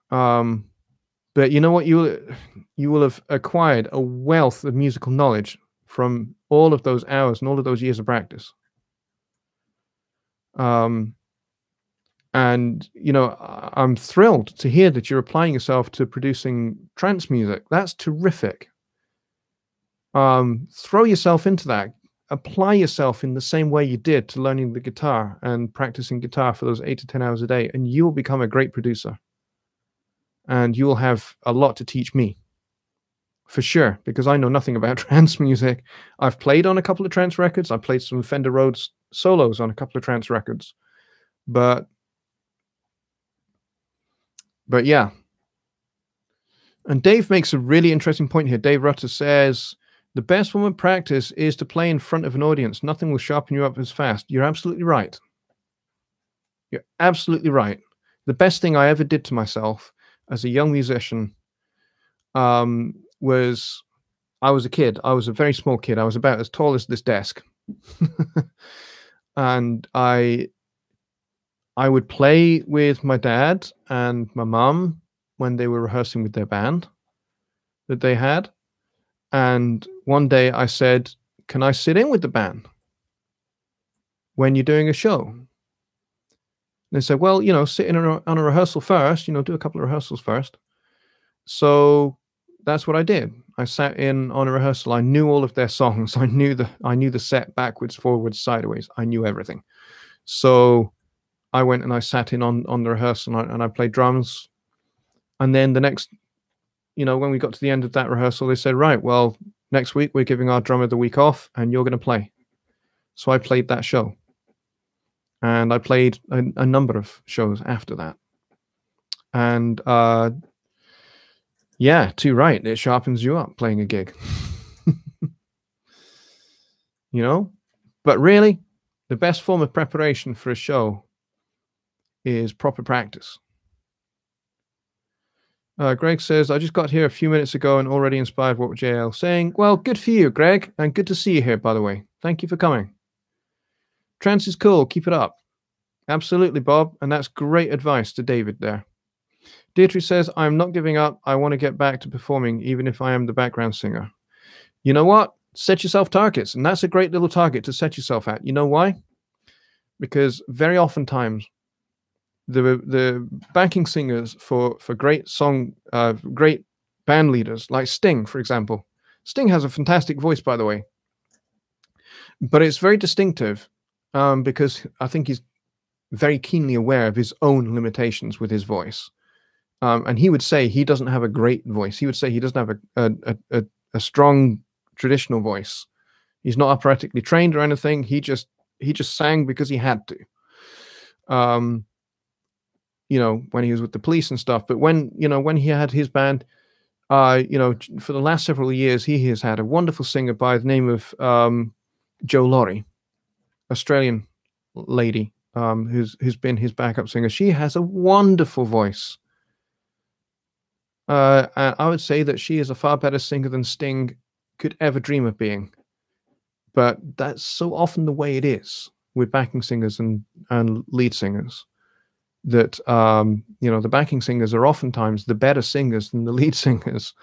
But you know what? You will have acquired a wealth of musical knowledge from all of those hours and all of those years of practice. And, you know, I'm thrilled to hear that you're applying yourself to producing trance music. That's terrific. Throw yourself into that. Apply yourself in the same way you did to learning the guitar and practicing guitar for those 8 to 10 hours a day, and you will become a great producer. And you will have a lot to teach me, for sure, because I know nothing about trance music. I've played on a couple of trance records. I played some Fender Rhodes solos on a couple of trance records. But yeah. And Dave makes a really interesting point here. Dave Rutter says, the best form of practice is to play in front of an audience. Nothing will sharpen you up as fast. You're absolutely right. You're absolutely right. The best thing I ever did to myself as a young musician was, I was a kid. I was a very small kid. I was about as tall as this desk. And I would play with my dad and my mum when they were rehearsing with their band that they had. And one day I said, can I sit in with the band when you're doing a show? And they said, well, you know, sit in on a rehearsal first, you know, do a couple of rehearsals first. So that's what I did. I sat in on a rehearsal. I knew all of their songs. I knew the set backwards, forwards, sideways. I knew everything. So I went and I sat in on the rehearsal and I played drums. And then the next, you know, when we got to the end of that rehearsal, they said, right, well, next week we're giving our drummer the week off and you're going to play. So I played that show. And I played a number of shows after that. And yeah, too right. It sharpens you up playing a gig. You know? But really, the best form of preparation for a show is proper practice. Greg says, I just got here a few minutes ago and already inspired what JL saying. Well, good for you, Greg, and good to see you here, by the way. Thank you for coming. Trance is cool. Keep it up. Absolutely, Bob, and that's great advice to David there. Deirdre says, I'm not giving up. I want to get back to performing, even if I am the background singer. You know what? Set yourself targets, and that's a great little target to set yourself at. You know why? Because very oftentimes, the backing singers for great great band leaders like Sting, for example. Sting has a fantastic voice, by the way, but it's very distinctive because I think he's very keenly aware of his own limitations with his voice. And he would say he doesn't have a great voice. He would say he doesn't have a strong traditional voice. He's not operatically trained or anything. He just sang because he had to. You know, when he was with the Police and stuff. But when he had his band, you know, for the last several years, he has had a wonderful singer by the name of Jo Laurie, Australian lady, who's been his backup singer. She has a wonderful voice. And I would say that she is a far better singer than Sting could ever dream of being. But that's so often the way it is with backing singers and lead singers. That you know, the backing singers are oftentimes the better singers than the lead singers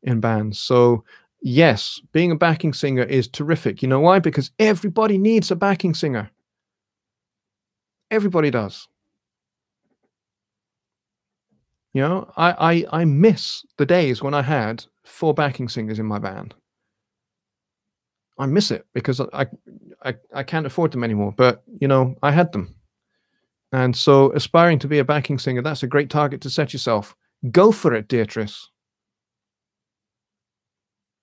in bands. So yes, being a backing singer is terrific. You know why? Because everybody needs a backing singer. Everybody does. You know, I miss the days when I had 4 backing singers in my band. I miss it because I can't afford them anymore, but, you know, I had them. And so aspiring to be a backing singer, that's a great target to set yourself. Go for it, Beatrice.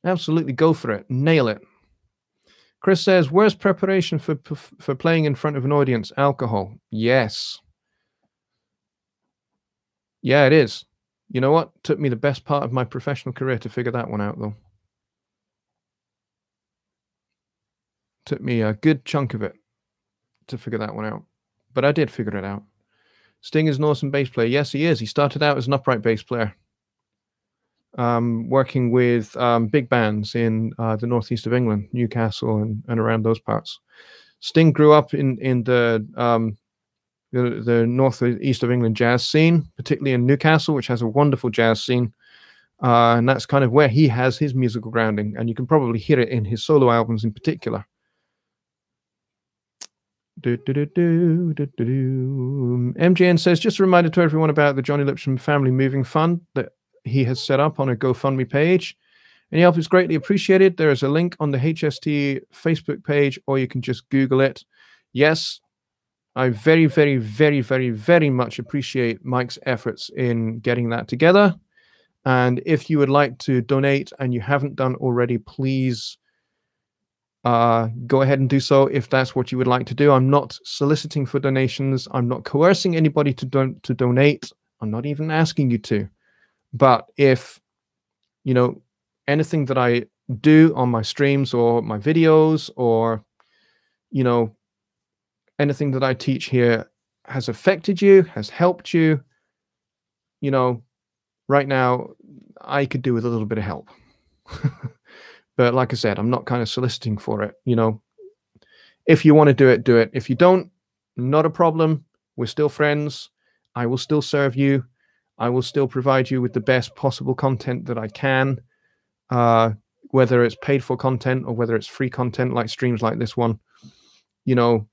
Absolutely go for it. Nail it. Chris says, "Where's preparation for playing in front of an audience? Alcohol." Yes. Yeah, it is. You know what? Took me the best part of my professional career to figure that one out, though. Took me a good chunk of it to figure that one out. But I did figure it out. Sting is an awesome bass player. Yes, he is. He started out as an upright bass player, working with big bands in the northeast of England, Newcastle and around those parts. Sting grew up in the northeast of England jazz scene, particularly in Newcastle, which has a wonderful jazz scene. And that's kind of where he has his musical grounding, and you can probably hear it in his solo albums in particular. MJN says, just a reminder to everyone about the Johnny Lipson Family Moving Fund that he has set up on a GoFundMe page. Any help is greatly appreciated. There is a link on the HST Facebook page, or you can just Google it. Yes, I very, very, very, very, very much appreciate Mike's efforts in getting that together. And if you would like to donate and you haven't done already, please go ahead and do so if that's what you would like to do. I'm not soliciting for donations. I'm not coercing anybody to donate. I'm not even asking you to. But if, you know, anything that I do on my streams or my videos, or, you know, anything that I teach here has affected you, has helped you, you know, right now I could do with a little bit of help. But like I said, I'm not kind of soliciting for it. You know, if you want to do it, do it. If you don't, not a problem. We're still friends. I will still serve you. I will still provide you with the best possible content that I can, whether it's paid for content or whether it's free content like streams like this one. You know,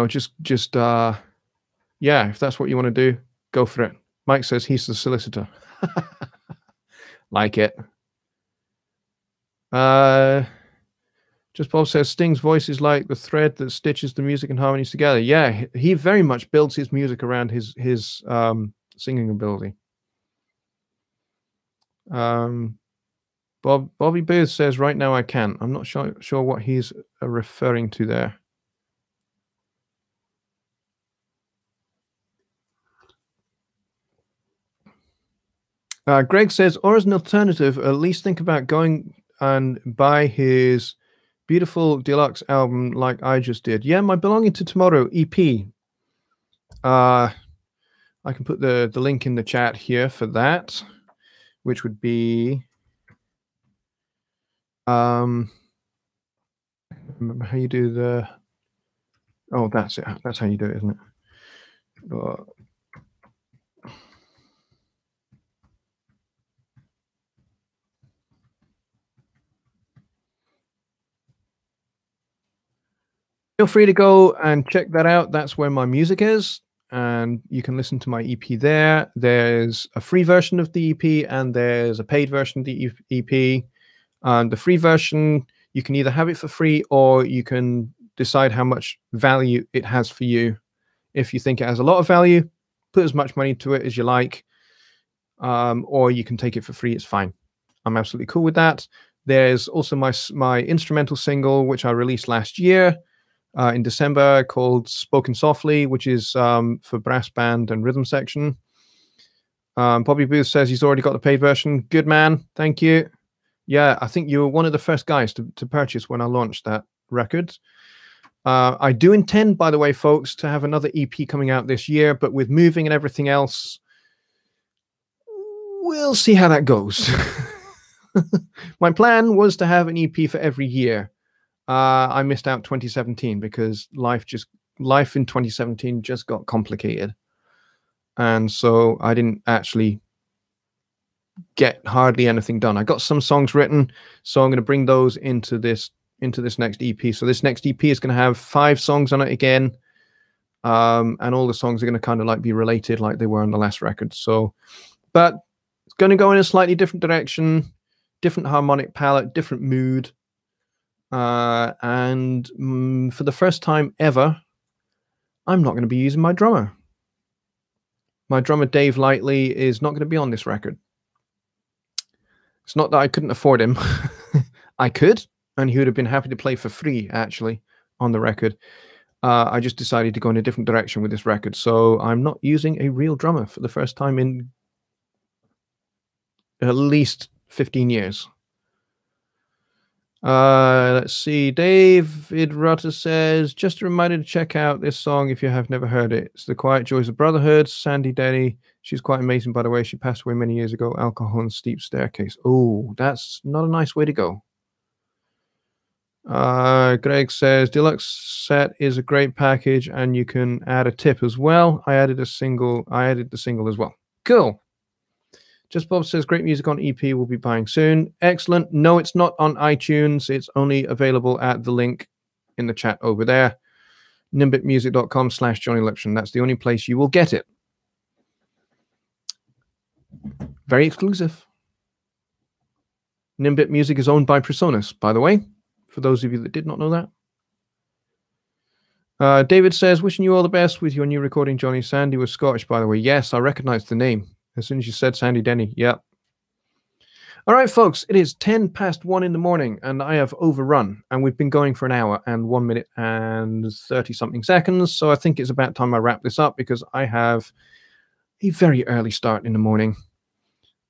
just yeah, if that's what you want to do, go for it. Mike says he's the solicitor. Like it. Just Bob says Sting's voice is like the thread that stitches the music and harmonies together. Yeah, he very much builds his music around his singing ability. Bobby Booth says right now I can't. I'm not sure what he's referring to there. Greg says, or as an alternative, at least think about going and buy his beautiful deluxe album like I just did. Yeah, my Belonging to Tomorrow EP. I can put the link in the chat here for that, which would be remember how you do the that's it. That's how you do it, isn't it? Feel free to go and check that out. That's where my music is, and you can listen to my EP there. There's a free version of the EP and there's a paid version of the EP. And the free version, you can either have it for free or you can decide how much value it has for you. If you think it has a lot of value, put as much money to it as you like, or you can take it for free. It's fine. I'm absolutely cool with that. There's also my instrumental single, which I released last year in December, called Spoken Softly, which is for brass band and rhythm section. Bobby Booth says he's already got the paid version. Good man. Thank you. Yeah, I think you were one of the first guys to purchase when I launched that record. I do intend, by the way, folks, to have another EP coming out this year, but with moving and everything else, we'll see how that goes. My plan was to have an EP for every year. I missed out 2017 because life in 2017 just got complicated. And so I didn't actually get hardly anything done. I got some songs written, so I'm going to bring those into this next EP. So this next EP is going to have 5 songs on it again. and all the songs are going to kind of like be related like they were on the last record. So, but it's going to go in a slightly different direction, different harmonic palette, different mood. And for the first time ever, I'm not going to be using my drummer. My drummer, Dave Lightly, is not going to be on this record. It's not that I couldn't afford him. I could, and he would have been happy to play for free, actually, on the record. I just decided to go in a different direction with this record. So I'm not using a real drummer for the first time in at least 15 years. Let's see. David Rutter says, just a reminder to check out this song if you have never heard it. It's The Quiet Joys of Brotherhood, Sandy Denny. She's quite amazing, by the way. She passed away many years ago. Alcohol and Steep Staircase. Oh, that's not a nice way to go. Greg says, deluxe set is a great package and you can add a tip as well. I added the single as well. Cool. Just Bob says, great music on EP, we'll be buying soon. Excellent. No, it's not on iTunes. It's only available at the link in the chat over there. nimbitmusic.com/Johnny Lipson. That's the only place you will get it. Very exclusive. Nimbit Music is owned by Presonus, by the way, for those of you that did not know that. David says, wishing you all the best with your new recording, Johnny. Sandy was Scottish, by the way. Yes, I recognized the name. As soon as you said Sandy Denny, yeah. All right, folks, it is 1:10 in the morning, and I have overrun, and we've been going for an hour and 1 minute and 30-something seconds, so I think it's about time I wrap this up because I have a very early start in the morning.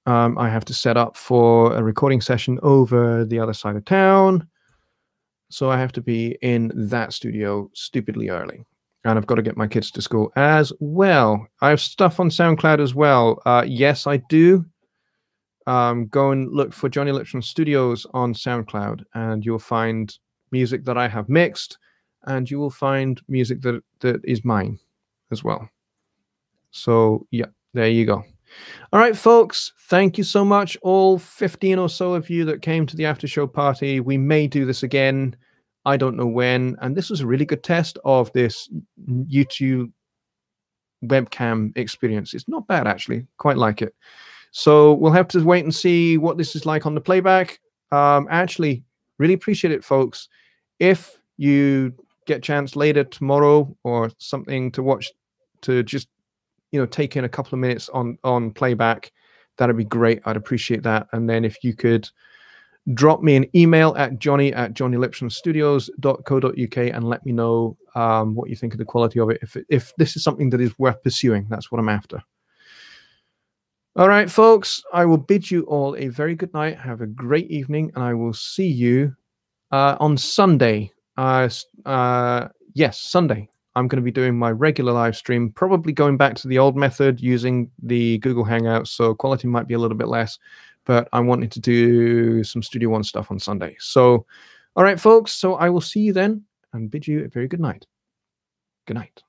I have to set up for a recording session over the other side of town, so I have to be in that studio stupidly early. And I've got to get my kids to school as well. I have stuff on SoundCloud as well. Yes, I do. Go and look for Johnny Lipson Studios on SoundCloud, and you'll find music that I have mixed, and you will find music that is mine as well. So, yeah, there you go. All right, folks, thank you so much, all 15 or so of you that came to the after show party. We may do this again. I don't know when. And this was a really good test of this YouTube webcam experience. It's not bad, actually. Quite like it. So we'll have to wait and see what this is like on the playback. Actually, really appreciate it, folks. If you get a chance later tomorrow or something to watch, to just, take in a couple of minutes on playback, that'd be great. I'd appreciate that. And then if you could drop me an email at johnny@johnnylipsonstudios.co.uk and let me know what you think of the quality of it. If this is something that is worth pursuing, that's what I'm after. All right, folks, I will bid you all a very good night. Have a great evening, and I will see you on Sunday. Yes, Sunday. I'm going to be doing my regular live stream, probably going back to the old method using the Google Hangouts, so quality might be a little bit less. But I wanted to do some Studio One stuff on Sunday. So, all right, folks. So I will see you then and bid you a very good night. Good night.